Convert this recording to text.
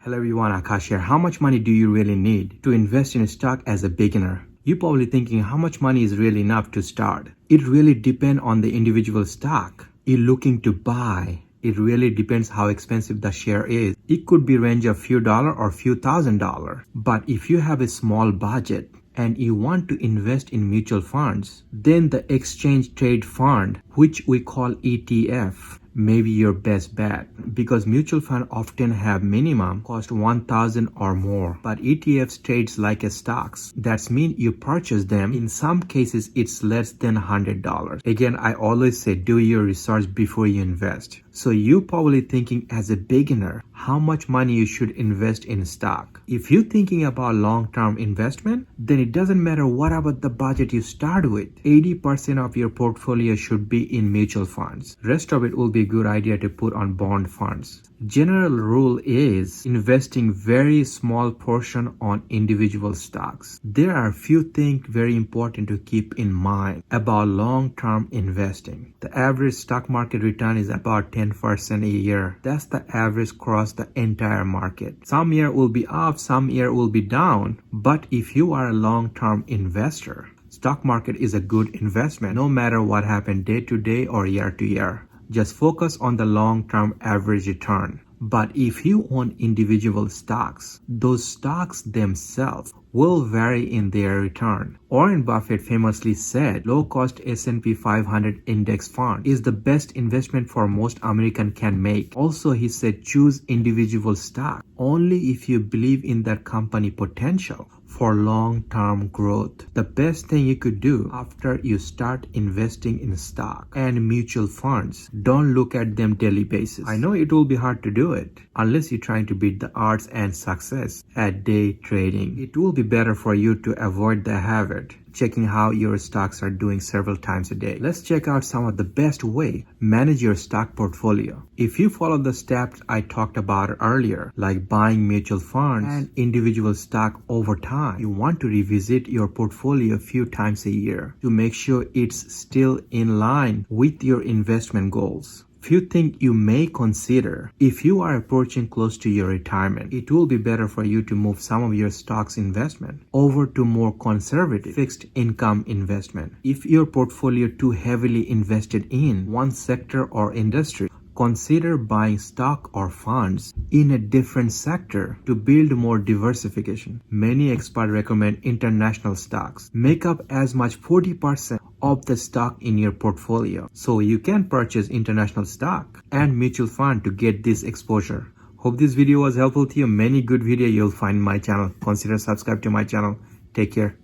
Hello everyone, Akash here. How much money do you really need to invest in a stock as a beginner? You're probably thinking how much money is really enough to start. It really depends on the individual stock you're looking to buy. It really depends how expensive the share is. It could be range of few dollar or few $1,000s. But if you have a small budget and you want to invest in mutual funds, then the exchange trade fund, which we call ETF, may be your best bet, because mutual funds often have minimum cost 1,000 or more, but ETFs trades like a stocks. That's mean you purchase them. In some cases it's less than $100. Again, I always say do your research before you invest. So you probably thinking as a beginner how much money you should invest in stock. If you're thinking about long-term investment, then it doesn't matter what about the budget you start with. 80% of your portfolio should be in mutual funds. Rest of it will be a good idea to put on bond funds. General rule is investing very small portion on individual stocks. There are a few things very important to keep in mind about long-term investing. The average stock market return is about 10% a year. That's the average across the entire market. Some year will be up, some year will be down. But if you are a long-term investor, stock market is a good investment no matter what happens day to day or year to year. Just focus on the long-term average return. But if you own individual stocks, those stocks themselves will vary in their return. Warren Buffett famously said, low-cost S&P 500 index fund is the best investment for most American can make. Also, he said choose individual stock only if you believe in that company potential for long-term growth. The best thing you could do after you start investing in stock and mutual funds, don't look at them daily basis. I know it will be hard to do it unless you're trying to beat the odds and success at day trading. It will be better for you to avoid the habit checking how your stocks are doing several times a day. Let's check out some of the best way manage your stock portfolio. If you follow the steps I talked about earlier, like buying mutual funds and individual stock over time, you want to revisit your portfolio a few times a year to make sure it's still in line with your investment goals. Few things you may consider. If you are approaching close to your retirement, it will be better for you to move some of your stocks investment over to more conservative fixed income investment. If your portfolio too heavily invested in one sector or industry, consider buying stock or funds in a different sector to build more diversification. Many experts recommend international stocks make up as much 40% of the stock in your portfolio. So you can purchase international stock and mutual fund to get this exposure. Hope this video was helpful to you. Many good videos you'll find in my channel. Consider subscribe to my channel. Take care.